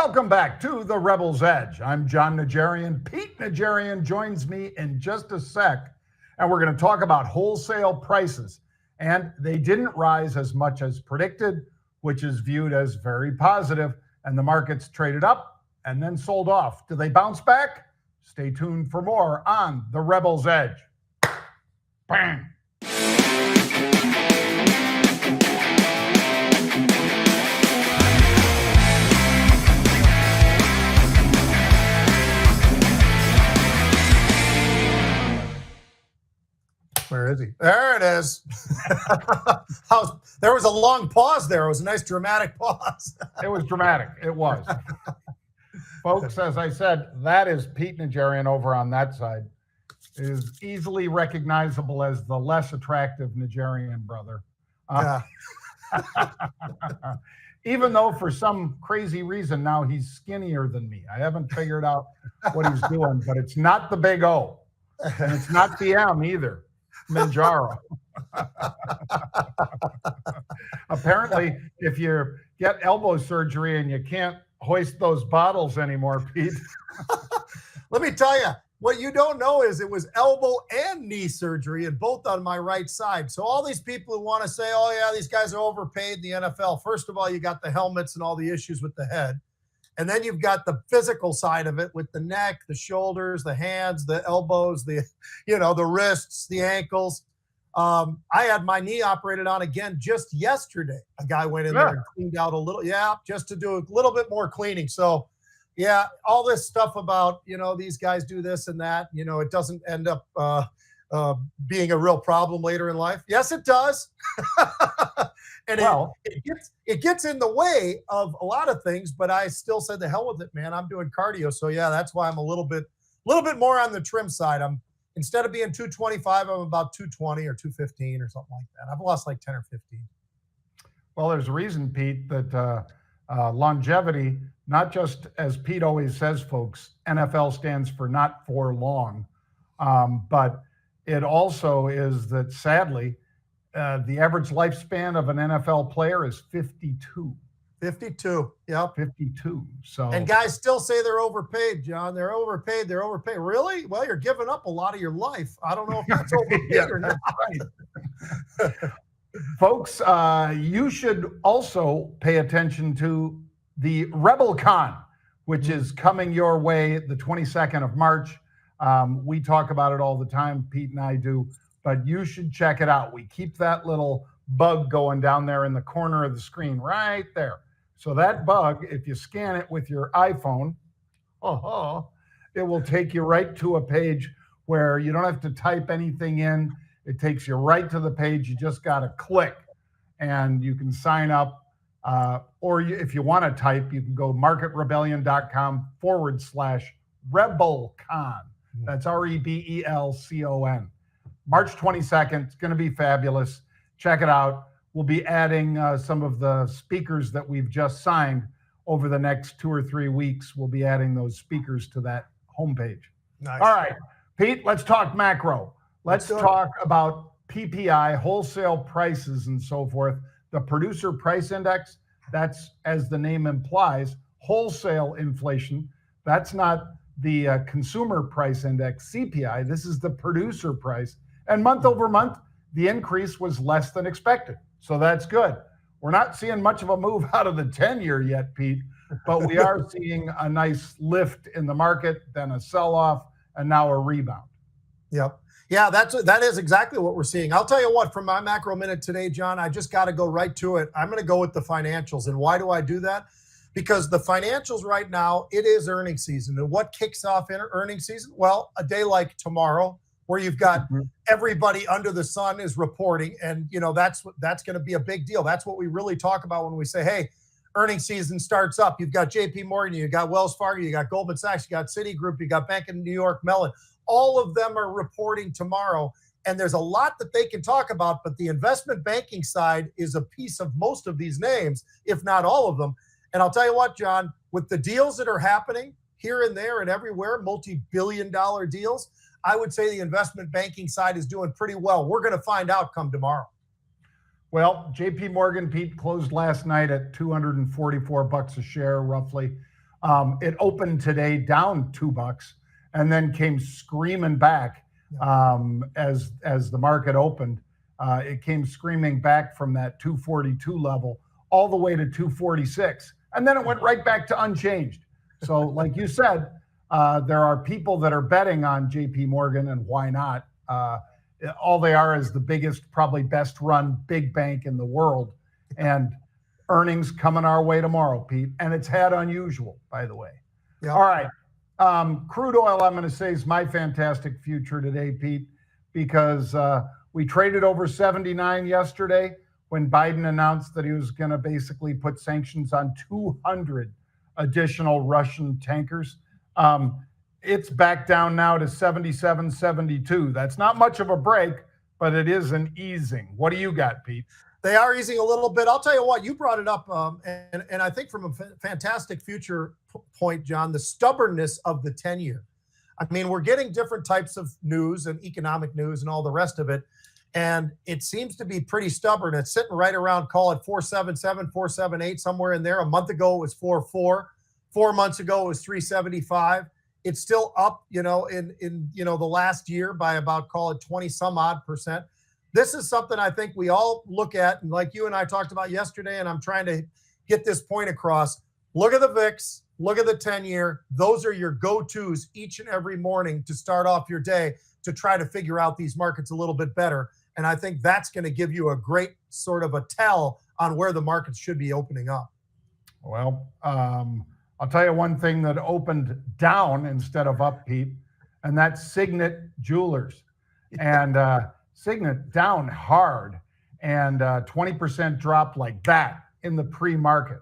Welcome back to the Rebel's Edge. I'm John Najarian. Pete Najarian joins me in just a sec, and we're going to talk about wholesale prices. And they didn't rise as much as predicted, which is viewed as very positive, and the markets traded up and then sold off. Do they bounce back? Stay tuned for more on the Rebel's Edge. Bang! Where is he? There it is. There was a long pause there. It was a nice dramatic pause. It was dramatic. It was. Folks, as I said, that is Pete Najarian over on that side. It is easily recognizable as the less attractive Najarian brother. Yeah. Even though for some crazy reason now he's skinnier than me. I haven't figured out what he's doing, but it's not the big O. And it's not the M either. Manjaro. Apparently, if you get elbow surgery and you can't hoist those bottles anymore, Pete. Let me tell you, what you don't know is it was elbow and knee surgery, and both on my right side. So all these people who want to say, oh, yeah, these guys are overpaid in the NFL. First of all, you got the helmets and all the issues with the head. And then you've got the physical side of it with the neck, the shoulders, the hands, the elbows, the wrists, the ankles. I had my knee operated on again just yesterday. A guy went in there and cleaned out a little, just to do a little bit more cleaning. So, yeah, all this stuff about, these guys do this and that, it doesn't end up being a real problem later in life. Yes, it does. And it gets in the way of a lot of things, but I still said the hell with it, man. I'm doing cardio. So yeah, that's why I'm a little bit more on the trim side. Instead of being 225, I'm about 220 or 215 or something like that. I've lost like 10 or 15. Well, there's a reason, Pete, that longevity, not just as Pete always says, folks, NFL stands for not for long, but it also is that sadly, the average lifespan of an NFL player is 52. 52. Yep. 52. So, and guys still say they're overpaid, John. They're overpaid. Really? Well, you're giving up a lot of your life. I don't know if that's overpaid or not. Right. Folks, you should also pay attention to the RebelCon, which is coming your way the 22nd of March. We talk about it all the time. Pete and I do. But you should check it out. We keep that little bug going down there in the corner of the screen right there. So that bug, if you scan it with your iPhone, it will take you right to a page where you don't have to type anything in. It takes you right to the page. You just got to click and you can sign up. If you want to type, you can go marketrebellion.com/RebelCon. That's REBELCON. March 22nd, it's going to be fabulous. Check it out. We'll be adding some of the speakers that we've just signed over the next 2 or 3 weeks. We'll be adding those speakers to that homepage. Nice. All right, Pete, let's talk macro. Let's talk about PPI, wholesale prices and so forth. The producer price index, that's, as the name implies, wholesale inflation. That's not the consumer price index, CPI. This is the producer price. And month over month, the increase was less than expected. So that's good. We're not seeing much of a move out of the 10-year yet, Pete, but we are seeing a nice lift in the market, then a sell-off, and now a rebound. Yep. Yeah, that is exactly what we're seeing. I'll tell you what, from my macro minute today, John, I just got to go right to it. I'm going to go with the financials. And why do I do that? Because the financials right now, it is earnings season. And what kicks off in earnings season? Well, a day like tomorrow, where you've got everybody under the sun is reporting. And, that's going to be a big deal. That's what we really talk about when we say, hey, earnings season starts up. You've got JP Morgan, you got Wells Fargo, you got Goldman Sachs, you got Citigroup, you got Bank of New York Mellon. All of them are reporting tomorrow. And there's a lot that they can talk about, but the investment banking side is a piece of most of these names, if not all of them. And I'll tell you what, John, with the deals that are happening here and there and everywhere, multi-billion-dollar deals, I would say the investment banking side is doing pretty well. We're going to find out come tomorrow. Well, JP Morgan, Pete, closed last night at $244 a share, roughly. It opened today down $2 and then came screaming back as the market opened. It came screaming back from that 242 level all the way to 246. And then it went right back to unchanged. So like you said, there are people that are betting on JP Morgan, and why not? All they are is the biggest, probably best run big bank in the world. And earnings coming our way tomorrow, Pete. And it's had unusual, by the way. Yep. All right. Crude oil, I'm going to say, is my fantastic future today, Pete, because we traded over 79 yesterday when Biden announced that he was going to basically put sanctions on 200 additional Russian tankers. It's back down now to 77, 72. That's not much of a break, but it is an easing. What do you got, Pete? They are easing a little bit. I'll tell you what, you brought it up, and I think from a fantastic future point, John, the stubbornness of the 10-year. I mean, we're getting different types of news and economic news and all the rest of it, and it seems to be pretty stubborn. It's sitting right around, call it 477, 478, somewhere in there. A month ago, it was 44. 4 months ago, it was 375. It's still up, in the last year by about, call it 20 some odd percent. This is something I think we all look at, and like you and I talked about yesterday, and I'm trying to get this point across. Look at the VIX, look at the 10-year. Those are your go-tos each and every morning to start off your day to try to figure out these markets a little bit better. And I think that's going to give you a great sort of a tell on where the markets should be opening up. Well, I'll tell you one thing that opened down instead of up, Pete, and that's Signet Jewelers. And Signet down hard, and 20% drop like that in the pre-market.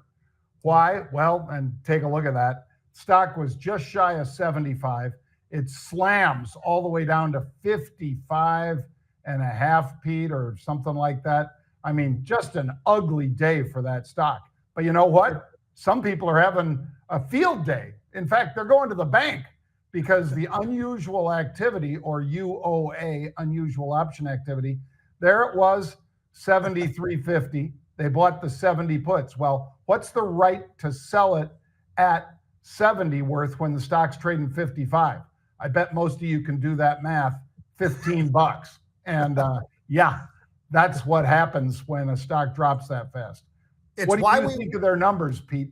Why? Well, and take a look at that. Stock was just shy of 75. It slams all the way down to 55 and a half, Pete, or something like that. I mean, just an ugly day for that stock. But you know what? Some people are having a field day. In fact, they're going to the bank because the unusual activity, or UOA, unusual option activity, there it was, 73.50. They bought the 70 puts. Well, what's the right to sell it at 70 worth when the stock's trading 55? I bet most of you can do that math, $15. And that's what happens when a stock drops that fast. What do you think of their numbers, Pete?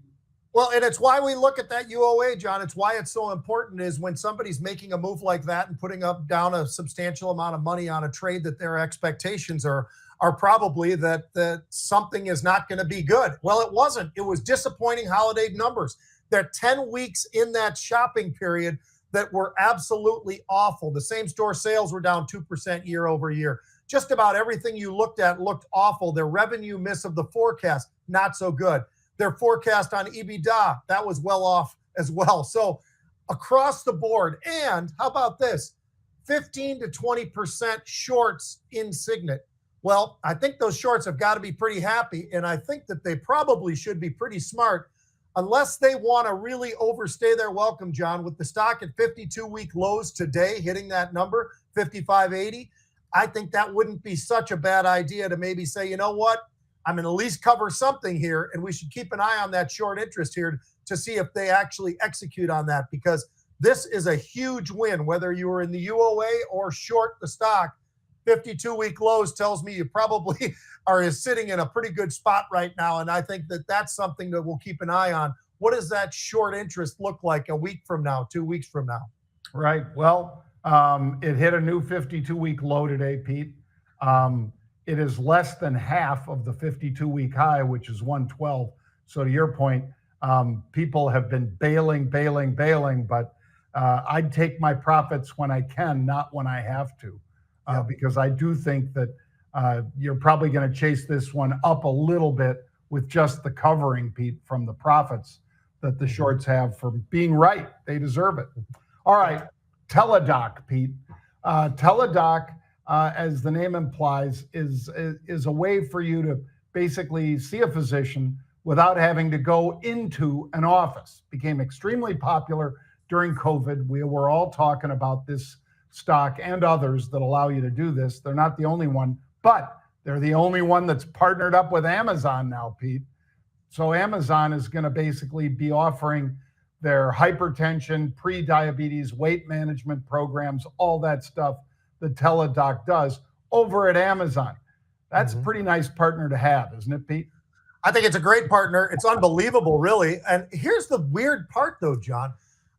Well, and it's why we look at that UOA, John. It's why it's so important is when somebody's making a move like that and putting down a substantial amount of money on a trade, that their expectations are probably that something is not going to be good. Well, it wasn't. It was disappointing holiday numbers. There are 10 weeks in that shopping period that were absolutely awful. The same store sales were down 2% year over year. Just about everything you looked at looked awful. Their revenue miss of the forecast, not so good. Their forecast on EBITDA, that was well off as well. So across the board, and how about this? 15 to 20% shorts in Signet. Well, I think those shorts have got to be pretty happy, and I think that they probably should be pretty smart unless they want to really overstay their welcome, John, with the stock at 52-week lows today, hitting that number, 55.80. I think that wouldn't be such a bad idea to maybe say, you know what? I'm going to at least cover something here, and we should keep an eye on that short interest here to see if they actually execute on that, because this is a huge win, whether you were in the UOA or short the stock. 52-week lows tells me you probably are sitting in a pretty good spot right now, and I think that that's something that we'll keep an eye on. What does that short interest look like a week from now, 2 weeks from now? Right. Well, it hit a new 52-week low today, Pete. It is less than half of the 52-week high, which is 112. So to your point, people have been bailing, but I'd take my profits when I can, not when I have to, because I do think that you're probably going to chase this one up a little bit with just the covering, Pete, from the profits that the shorts have for being right. They deserve it. All right, Teladoc, Pete. Teladoc, as the name implies, is a way for you to basically see a physician without having to go into an office. Became extremely popular during COVID. We were all talking about this stock and others that allow you to do this. They're not the only one, but they're the only one that's partnered up with Amazon now, Pete. So Amazon is going to basically be offering their hypertension, pre-diabetes, weight management programs, all that stuff that Teladoc does over at Amazon. That's a pretty nice partner to have, isn't it, Pete? I think it's a great partner. It's unbelievable, really. And here's the weird part, though, John.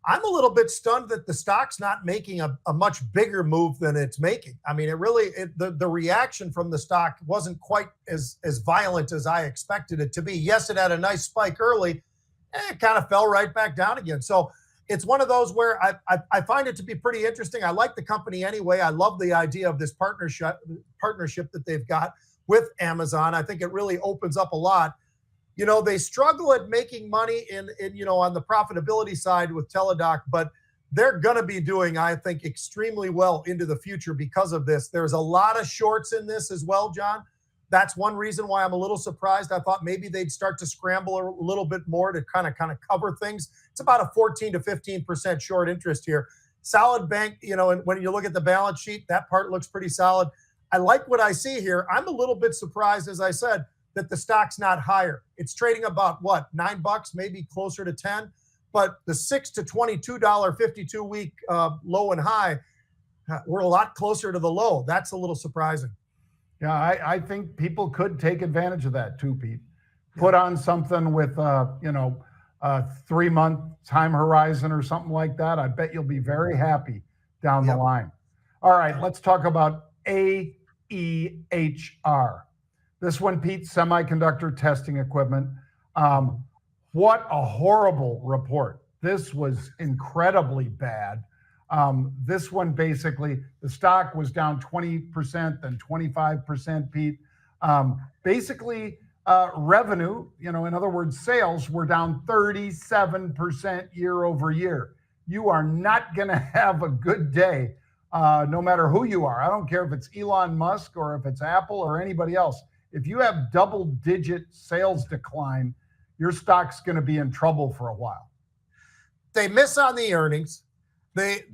I'm a little bit stunned that the stock's not making a much bigger move than it's making. I mean, the reaction from the stock wasn't quite as violent as I expected it to be. Yes, it had a nice spike early, and it kind of fell right back down again. So it's one of those where I find it to be pretty interesting. I like the company anyway. I love the idea of this partnership that they've got with Amazon. I think it really opens up a lot. You know, they struggle at making money in on the profitability side with Teladoc, but they're going to be doing, I think, extremely well into the future because of this. There's a lot of shorts in this as well, John. That's one reason why I'm a little surprised. I thought maybe they'd start to scramble a little bit more to kind of cover things. It's about a 14 to 15% short interest here. Solid bank, and when you look at the balance sheet, that part looks pretty solid. I like what I see here. I'm a little bit surprised, as I said, that the stock's not higher. It's trading about what, $9, maybe closer to 10. But the $6 to $22 52-week low and high, we're a lot closer to the low. That's a little surprising. Yeah, I think people could take advantage of that too, Pete. Put on something with a 3-month time horizon or something like that. I bet you'll be very happy down the line. All right, let's talk about AEHR. This one, Pete, semiconductor testing equipment. What a horrible report. This was incredibly bad. This one, basically, the stock was down 20%, then 25%, Pete. Basically, revenue, in other words, sales were down 37% year over year. You are not going to have a good day, no matter who you are. I don't care if it's Elon Musk or if it's Apple or anybody else. If you have double-digit sales decline, your stock's going to be in trouble for a while. They miss on the earnings. They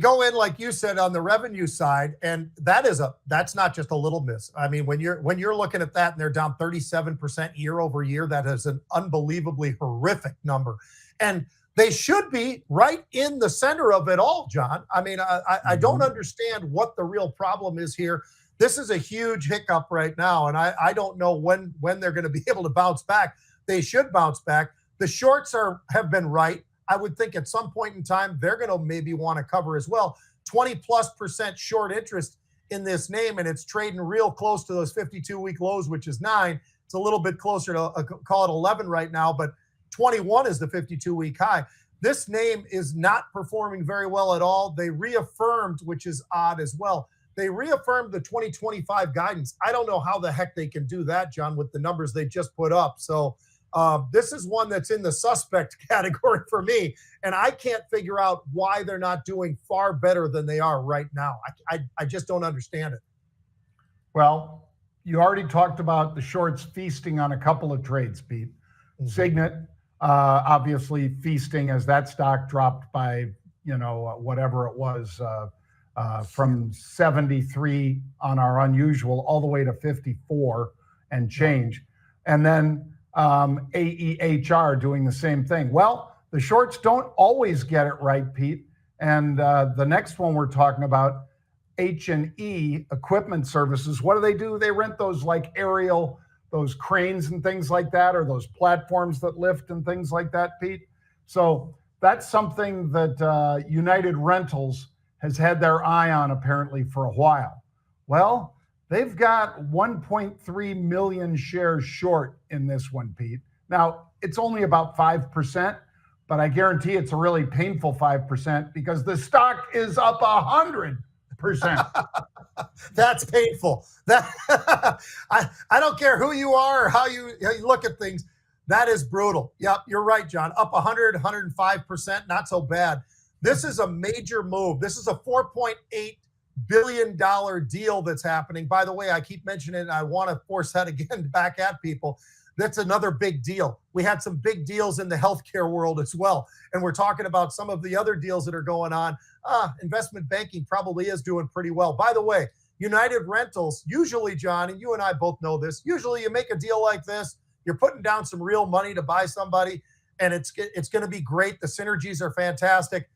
go in, like you said, on the revenue side, and that's not just a little miss. I mean, when you're looking at that and they're down 37% year over year, that is an unbelievably horrific number. And they should be right in the center of it all, John. I mean, I don't understand what the real problem is here. This is a huge hiccup right now, and I don't know when they're going to be able to bounce back. They should bounce back. The shorts have been right. I would think at some point in time, they're going to maybe want to cover as well. 20+% short interest in this name, and it's trading real close to those 52-week lows, which is 9. It's a little bit closer to, call it 11 right now, but 21 is the 52-week high. This name is not performing very well at all. They reaffirmed, which is odd as well. They reaffirmed the 2025 guidance. I don't know how the heck they can do that, John, with the numbers they just put up. So this is one that's in the suspect category for me, and I can't figure out why they're not doing far better than they are right now. I just don't understand it. Well, you already talked about the shorts feasting on a couple of trades, Pete. Signet, obviously feasting as that stock dropped by, whatever it was, from 73 on our unusual all the way to 54 and change. And then AEHR doing the same thing. Well, the shorts don't always get it right, Pete. And the next one we're talking about, H&E Equipment Services, what do? They rent those like those cranes and things like that, or those platforms that lift and things like that, Pete. So that's something that United Rentals has had their eye on apparently for a while. Well, they've got 1.3 million shares short in this one, Pete. Now, it's only about 5%, but I guarantee it's a really painful 5% because the stock is up 100%. That's painful. I don't care who you are or how you look at things. That is brutal. Yep, you're right, John. Up 100, 105%, not so bad. This is a major move. This is a $4.8 billion deal that's happening. By the way, I keep mentioning it, and I want to force that again back at people. That's another big deal. We had some big deals in the healthcare world as well. And we're talking about some of the other deals that are going on. Investment banking probably is doing pretty well. By the way, United Rentals, usually, John, and you and I both know this, usually you make a deal like this, you're putting down some real money to buy somebody, and it's going to be great. The synergies are fantastic.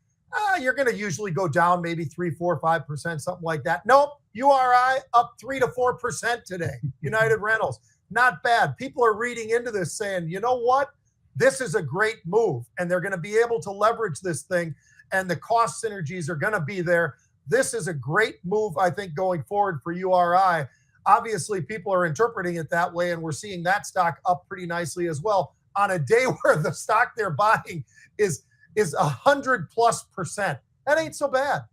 You're going to usually go down maybe 3, 4, 5%, something like that. Nope. URI up 3 to 4% today. United Rentals, not bad. People are reading into this saying, you know what? This is a great move, and they're going to be able to leverage this thing, and the cost synergies are going to be there. This is a great move, I think, going forward for URI. Obviously, people are interpreting it that way, and we're seeing that stock up pretty nicely as well on a day where the stock they're buying is 100+%. That ain't so bad.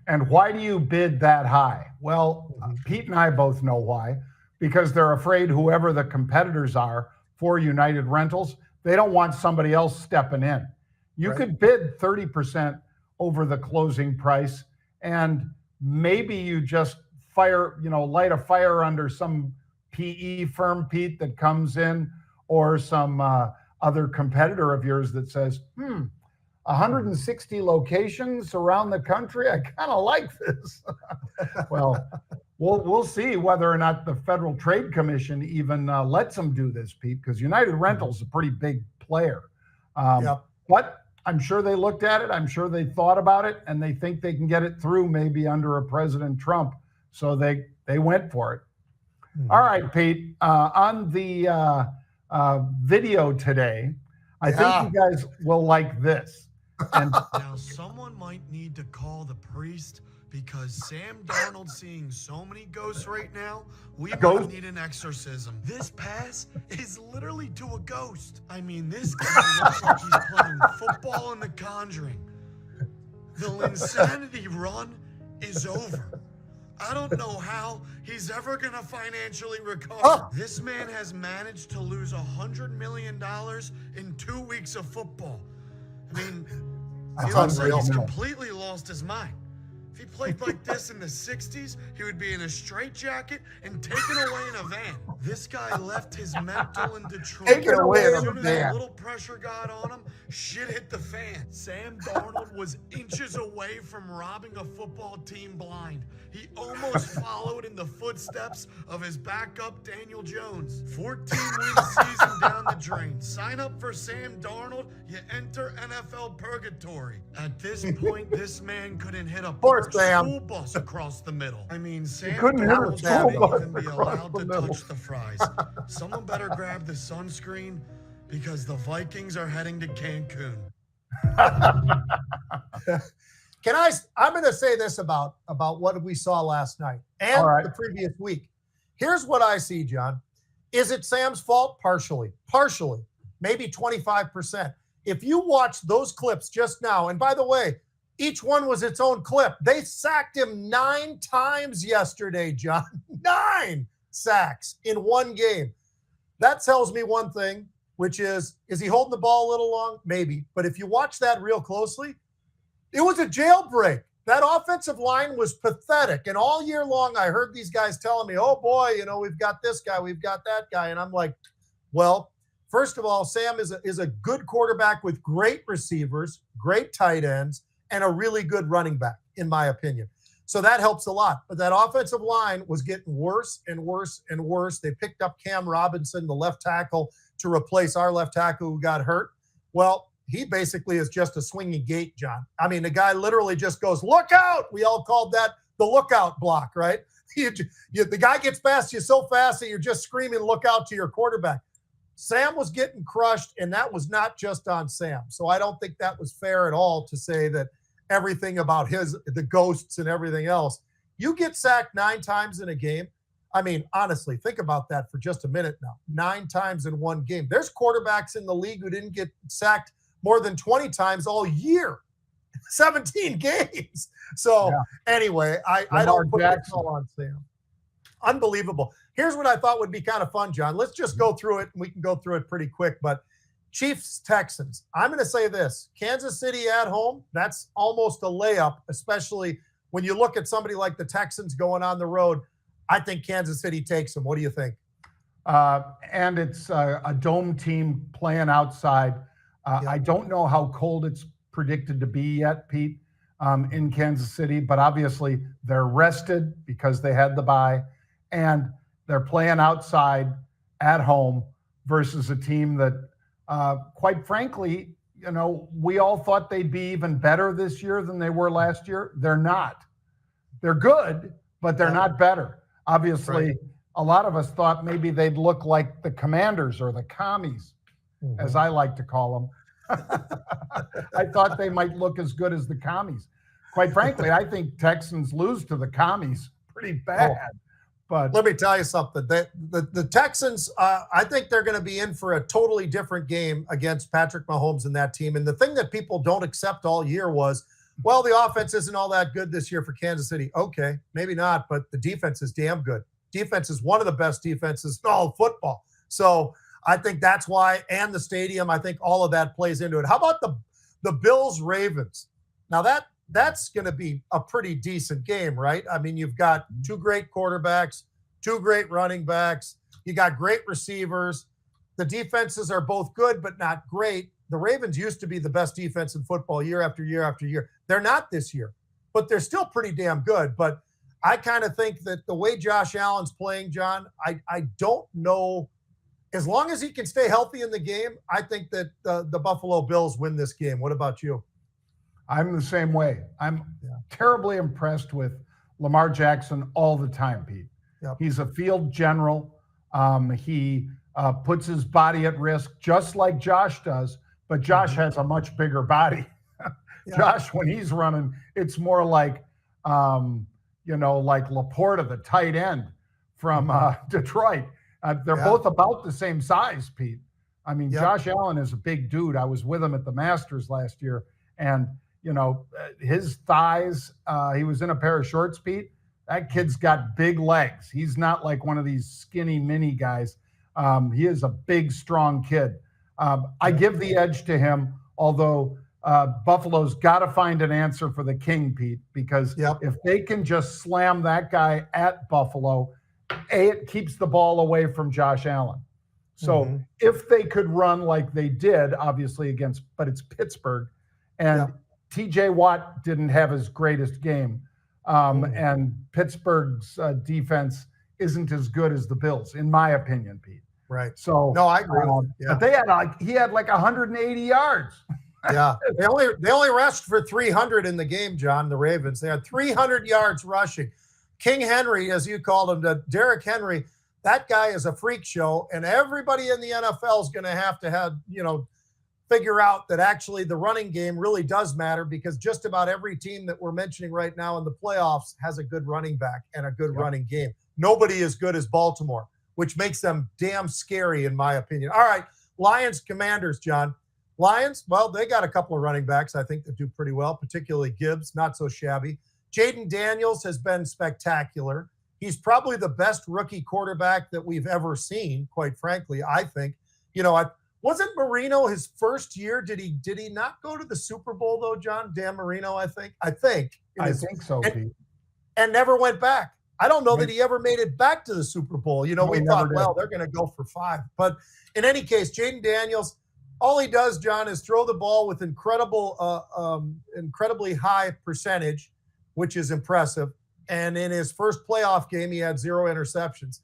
And why do you bid that high? Well, Pete and I both know why. Because they're afraid whoever the competitors are for United Rentals, they don't want somebody else stepping in. You could bid 30% over the closing price, and maybe you just light a fire under some PE firm, Pete, that comes in, or some other competitor of yours that says, 160 locations around the country. I kind of like this. Well, we'll see whether or not the Federal Trade Commission even lets them do this, Pete, because United Rentals is a pretty big player. But I'm sure they looked at it. I'm sure they thought about it, and they think they can get it through maybe under a President Trump. So they went for it. All right, Pete, on the video today, I think you guys will like this. And now someone might need to call the priest, because Sam Darnold's seeing so many ghosts right now, we might need an exorcism. This pass is literally to a ghost. I mean, this guy looks like he's playing football in The Conjuring. The insanity run is over. I don't know how he's ever going to financially recover. This man has managed to lose $100 million in 2 weeks of football. I mean, he looks like he's completely lost his mind. If he played like this in the 60s, he would be in a straitjacket and taken away in a van. This guy left his mental in Detroit. Taken away in a As soon as van. a little pressure got on him, shit hit the fan. Sam Darnold was inches away from robbing a football team blind. He almost followed in the footsteps of his backup, Daniel Jones. 14-win season down the drain. Sign up for Sam Darnold, you enter NFL purgatory. At this point, this man couldn't hit a school bus across the middle. I mean, Sam Darnold shouldn't even be allowed to touch the fries. Someone better grab the sunscreen, because the Vikings are heading to Cancun. I'm going to say this about what we saw last night and the previous week. Here's what I see, John. Is it Sam's fault? Partially, maybe 25%. If you watch those clips just now, and by the way, each one was its own clip. They sacked him 9 times yesterday, John. 9 sacks in one game. That tells me one thing, which is he holding the ball a little long? Maybe. But if you watch that real closely, it was a jailbreak. That offensive line was pathetic. And all year long, I heard these guys telling me, oh boy, we've got this guy, we've got that guy. And I'm like, well, first of all, Sam is a good quarterback with great receivers, great tight ends, and a really good running back, in my opinion. So that helps a lot. But that offensive line was getting worse and worse and worse. They picked up Cam Robinson, the left tackle, to replace our left tackle who got hurt. Well, he basically is just a swinging gate, John. I mean, the guy literally just goes, look out. We all called that the lookout block, right? The guy gets past you so fast that you're just screaming, look out to your quarterback. Sam was getting crushed, and that was not just on Sam. So I don't think that was fair at all to say that everything about the ghosts and everything else. You get sacked 9 times in a game. I mean, honestly, think about that for just a minute now. 9 times in one game. There's quarterbacks in the league who didn't get sacked more than 20 times all year. 17 games. So anyway, I don't put it all on Sam. Unbelievable. Here's what I thought would be kind of fun, John. Let's just go through it, and we can go through it pretty quick. But Chiefs, Texans. I'm going to say this. Kansas City at home, that's almost a layup, especially when you look at somebody like the Texans going on the road. I think Kansas City takes them. What do you think? And it's a dome team playing outside. I don't know how cold it's predicted to be yet, Pete, in Kansas City, but obviously they're rested because they had the bye, and they're playing outside at home versus a team that Quite frankly, we all thought they'd be even better this year than they were last year. They're not. They're good, but they're not better. Obviously, Right. a lot of us thought maybe they'd look like the Commanders or the Commies, as I like to call them. I thought they might look as good as the Commies. Quite frankly, I think Texans lose to the Commies pretty bad. But let me tell you something. The Texans, I think they're going to be in for a totally different game against Patrick Mahomes and that team. And the thing that people don't accept all year was, well, the offense isn't all that good this year for Kansas City. Okay, maybe not, but the defense is damn good. Defense is one of the best defenses in all of football. So I think that's why, and the stadium, I think all of that plays into it. How about the Bills-Ravens? Now that's going to be a pretty decent game, right? I mean, you've got two great quarterbacks, two great running backs. You got great receivers. The defenses are both good, but not great. The Ravens used to be the best defense in football year after year after year. They're not this year, but they're still pretty damn good. But I kind of think that the way Josh Allen's playing, John, I don't know. As long as he can stay healthy in the game, I think that the Buffalo Bills win this game. What about you? I'm the same way. I'm terribly impressed with Lamar Jackson all the time, Pete. Yep. He's a field general. He puts his body at risk just like Josh does, but Josh has a much bigger body. Josh, when he's running, it's more like, like Laporta, the tight end from Detroit. They're both about the same size, Pete. I mean, Josh Allen is a big dude. I was with him at the Masters last year, and his thighs, he was in a pair of shorts, Pete. That kid's got big legs. He's not like one of these skinny mini guys. He is a big, strong kid. I give the edge to him, although Buffalo's got to find an answer for the king, Pete, because if they can just slam that guy at Buffalo, it keeps the ball away from Josh Allen. So if they could run like they did, obviously but it's Pittsburgh, and TJ Watt didn't have his greatest game. And Pittsburgh's defense isn't as good as the Bills, in my opinion, Pete. Right. So no, I agree. But he had like 180 yards. They only rushed for 300 in the game, John. The Ravens. They had 300 yards rushing. King Henry, as you called him, Derrick Henry. That guy is a freak show, and everybody in the NFL is going to have figure out that actually the running game really does matter, because just about every team that we're mentioning right now in the playoffs has a good running back and a good running game. Nobody as good as Baltimore, which makes them damn scary, in my opinion. All right, Lions Commanders, John. Lions, well, they got a couple of running backs I think that do pretty well, particularly Gibbs, not so shabby. Jaden Daniels has been spectacular. He's probably the best rookie quarterback that we've ever seen, quite frankly, I think. Wasn't Marino his first year? Did he not go to the Super Bowl, though, John? Dan Marino, I think. I think so, Pete. And never went back. I don't know that he ever made it back to the Super Bowl. We thought, well, they're going to go for 5. But in any case, Jaden Daniels, all he does, John, is throw the ball with incredibly high percentage, which is impressive. And in his first playoff game, he had 0 interceptions.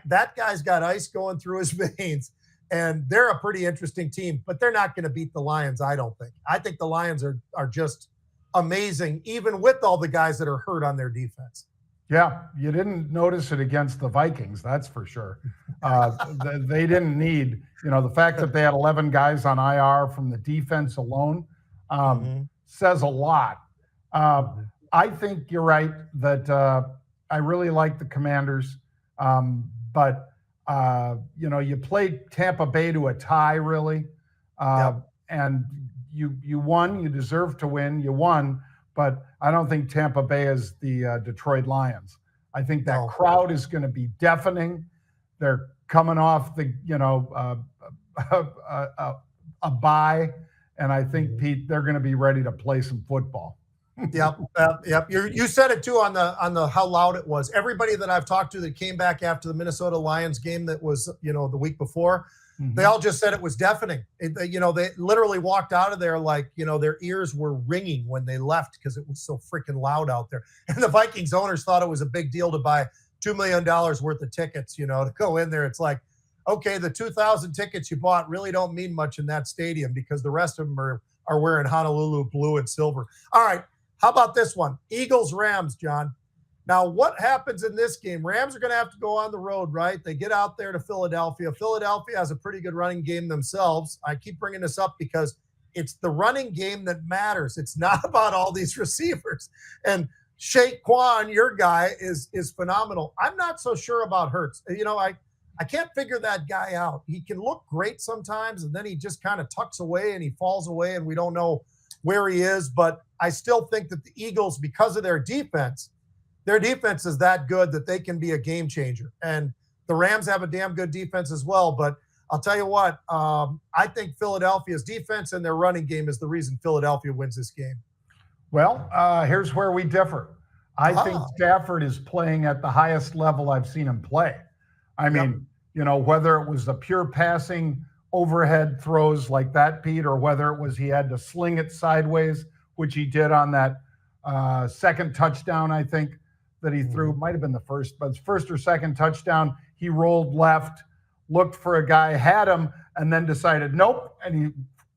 That guy's got ice going through his veins. And they're a pretty interesting team, but they're not going to beat the Lions, I don't think. I think the Lions are just amazing, even with all the guys that are hurt on their defense. Yeah, you didn't notice it against the Vikings, that's for sure. They didn't need, the fact that they had 11 guys on IR from the defense alone says a lot. I think you're right that I really like the Commanders, but you played Tampa Bay to a tie, really, and you won. You deserve to win. You won, but I don't think Tampa Bay is the Detroit Lions. I think that crowd is going to be deafening. They're coming off the a bye, and I think Pete, they're going to be ready to play some football. Yep. You said it too on the how loud it was. Everybody that I've talked to that came back after the Minnesota Lions game that was the week before, they all just said it was deafening. They literally walked out of there like their ears were ringing when they left because it was so freaking loud out there. And the Vikings owners thought it was a big deal to buy $2 million worth of tickets, to go in there. It's like, okay, the 2,000 tickets you bought really don't mean much in that stadium because the rest of them are wearing Honolulu blue and silver. All right, how about this one? Eagles-Rams, John. Now, what happens in this game? Rams are going to have to go on the road, right? They get out there to Philadelphia. Philadelphia has a pretty good running game themselves. I keep bringing this up because it's the running game that matters. It's not about all these receivers. And Shaquan, your guy, is phenomenal. I'm not so sure about Hurts. You know, I can't figure that guy out. He can look great sometimes, and then he just kind of tucks away and he falls away, and we don't know where he is. But I still think that the Eagles, because of their defense is that good that they can be a game changer. And the Rams have a damn good defense as well. But I'll tell you what, I think Philadelphia's defense and their running game is the reason Philadelphia wins this game. Well, here's where we differ. I think Stafford is playing at the highest level I've seen him play. I mean, you know, whether it was the pure passing overhead throws like that, Pete, or whether it was he had to sling it sideways, which he did on that second touchdown, I think, that he threw. Might have been the first, but his first or second touchdown, he rolled left, looked for a guy, had him, and then decided, nope, and he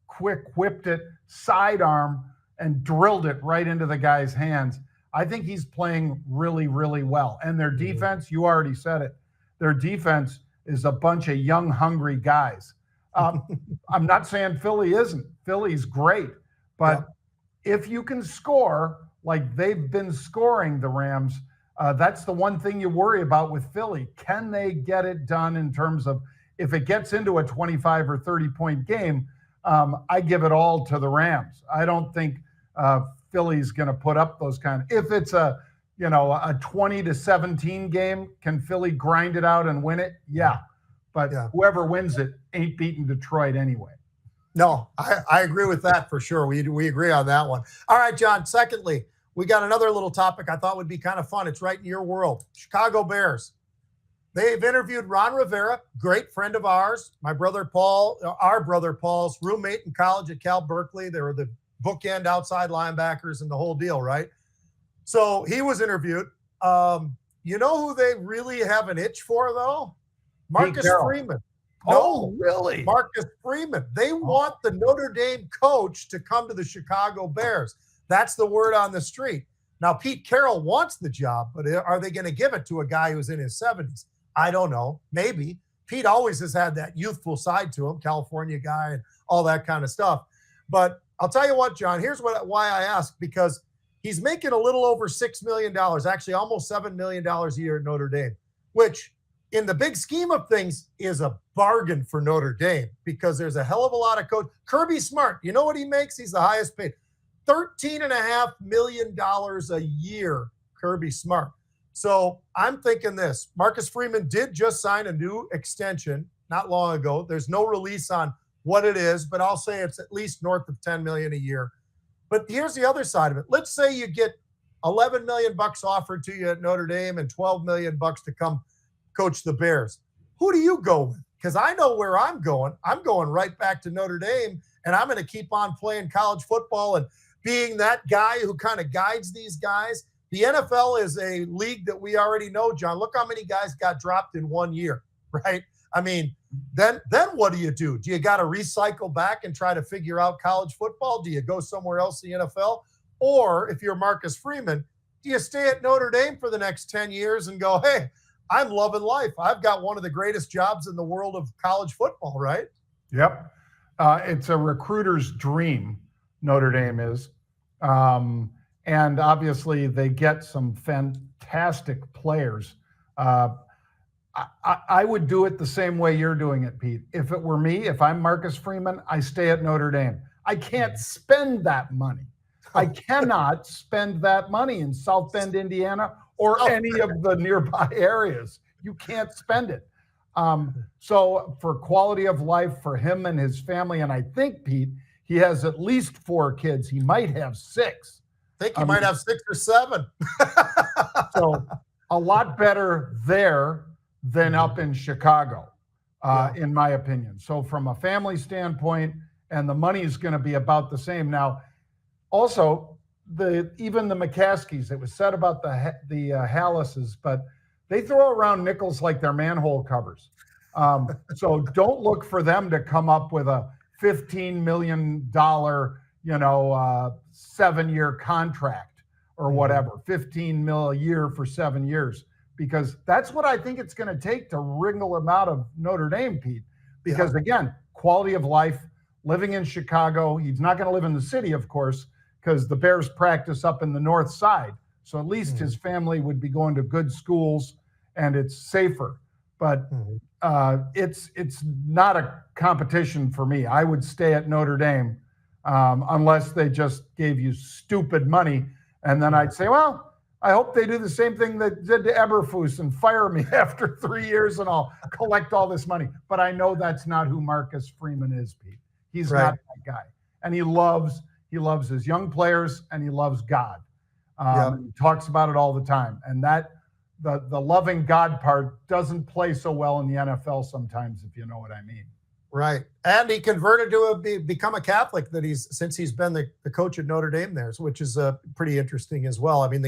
quick whipped it sidearm and drilled it right into the guy's hands. I think he's playing really, really well. And their defense, you already said it, their defense is a bunch of young, hungry guys. I'm not saying Philly isn't. Philly's great. But if you can score like they've been scoring, the Rams, that's the one thing you worry about with Philly. Can they get it done in terms of if it gets into a 25 or 30-point game, I give it all to the Rams. I don't think Philly's going to put up those kind of – if it's a 20-17 game, can Philly grind it out and win it? Yeah. But whoever wins it ain't beating Detroit anyway. No, I agree with that for sure. We agree on that one. All right, John. Secondly, we got another little topic I thought would be kind of fun. It's right in your world. Chicago Bears. They've interviewed Ron Rivera, great friend of ours, my brother Paul, our brother Paul's roommate in college at Cal Berkeley. They were the bookend outside linebackers and the whole deal, right? So he was interviewed. You know who they really have an itch for, though? Marcus Freeman. Oh, really? Marcus Freeman. They want the Notre Dame coach to come to the Chicago Bears. That's the word on the street. Now, Pete Carroll wants the job, but are they going to give it to a guy who's in his 70s? I don't know. Maybe. Pete always has had that youthful side to him, California guy and all that kind of stuff. But I'll tell you what, John, here's why I ask, because he's making a little over $6 million, actually almost $7 million a year at Notre Dame, which in the big scheme of things is a bargain for Notre Dame because there's a hell of a lot of coach. Kirby Smart, you know what he makes? He's the highest paid. $13.5 million a year, Kirby Smart. So I'm thinking this. Marcus Freeman did just sign a new extension not long ago. There's no release on what it is, but I'll say it's at least north of $10 million a year. But here's the other side of it. Let's say you get $11 million offered to you at Notre Dame and $12 million to come coach the Bears. Who do you go with? Because I know where I'm going. I'm going right back to Notre Dame, and I'm going to keep on playing college football and being that guy who kind of guides these guys. The NFL is a league that we already know, John. Look how many guys got dropped in 1 year, right? I mean, then what do? Do you got to recycle back and try to figure out college football? Do you go somewhere else in the NFL? Or if you're Marcus Freeman, do you stay at Notre Dame for the next 10 years and go, hey, I'm loving life. I've got one of the greatest jobs in the world of college football, right? Yep. It's a recruiter's dream, Notre Dame is. And obviously they get some fantastic players. I would do it the same way you're doing it, Pete. If it were me, if I'm Marcus Freeman, I stay at Notre Dame. I can't spend that money. I cannot spend that money in South Bend, Indiana, or any of the nearby areas. You can't spend it. So for quality of life for him and his family, and I think, Pete, he has at least 4 kids. He might have 6. I think he might have 6 or 7. So a lot better there than up in Chicago, in my opinion. So from a family standpoint, and the money is going to be about the same. Now, also, even the McCaskies, it was said about the Hallises, but they throw around nickels like they're manhole covers. So don't look for them to come up with a $15 million, 7-year contract or whatever, 15 mil a year for 7 years, because that's what I think it's going to take to wriggle him out of Notre Dame, Pete. Because again, quality of life, living in Chicago. He's not going to live in the city, of course, because the Bears practice up in the north side. So at least his family would be going to good schools and it's safer. But it's not a competition for me. I would stay at Notre Dame unless they just gave you stupid money. And then I'd say, well, I hope they do the same thing that did to Eberflus and fire me after 3 years and I'll collect all this money. But I know that's not who Marcus Freeman is, Pete. He's not that guy. And he loves his young players and he loves God. He talks about it all the time. And that the loving God part doesn't play so well in the NFL sometimes, if you know what I mean. Right. And he converted to become a Catholic since he's been the coach at Notre Dame there, which is pretty interesting as well. I mean,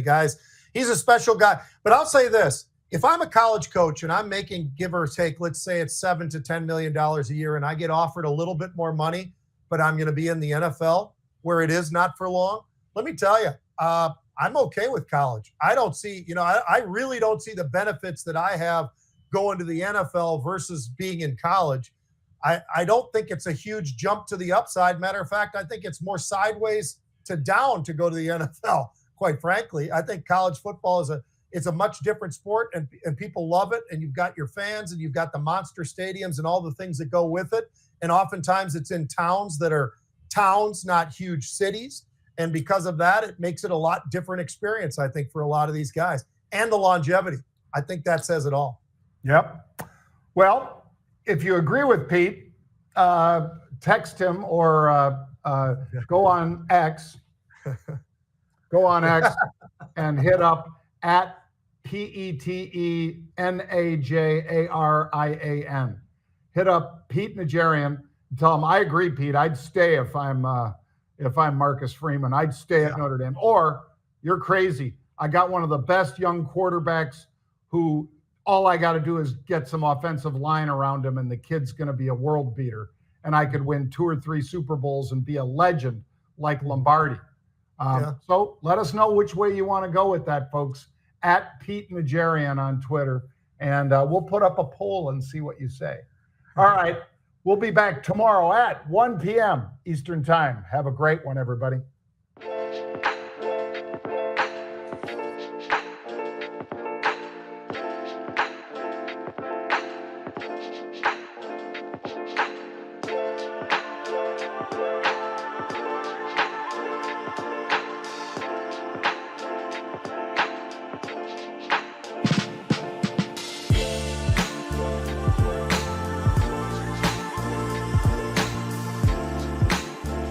he's a special guy. But I'll say this. If I'm a college coach and I'm making, give or take, let's say it's $7 to $10 million a year, and I get offered a little bit more money, but I'm going to be in the NFL where it is not for long, let me tell you, I'm okay with college. I don't see, I really don't see the benefits that I have going to the NFL versus being in college. I don't think it's a huge jump to the upside. Matter of fact, I think it's more sideways to down to go to the NFL, quite frankly. I think college football it's a much different sport and people love it. And you've got your fans and you've got the monster stadiums and all the things that go with it. And oftentimes it's in towns that are towns, not huge cities. And because of that, it makes it a lot different experience, I think, for a lot of these guys. And the longevity. I think that says it all. Yep. Well, if you agree with Pete, text him or go on X. Go on X and hit up at PETENAJARIAN. Hit up Pete Najarian and tell him, I agree, Pete. I'd stay if I'm Marcus Freeman. I'd stay at Notre Dame. Or you're crazy. I got one of the best young quarterbacks who all I got to do is get some offensive line around him and the kid's going to be a world beater. And I could win 2 or 3 Super Bowls and be a legend like Lombardi. So let us know which way you want to go with that, folks. At Pete Najarian on Twitter. And we'll put up a poll and see what you say. All right. We'll be back tomorrow at 1 p.m. Eastern Time. Have a great one, everybody.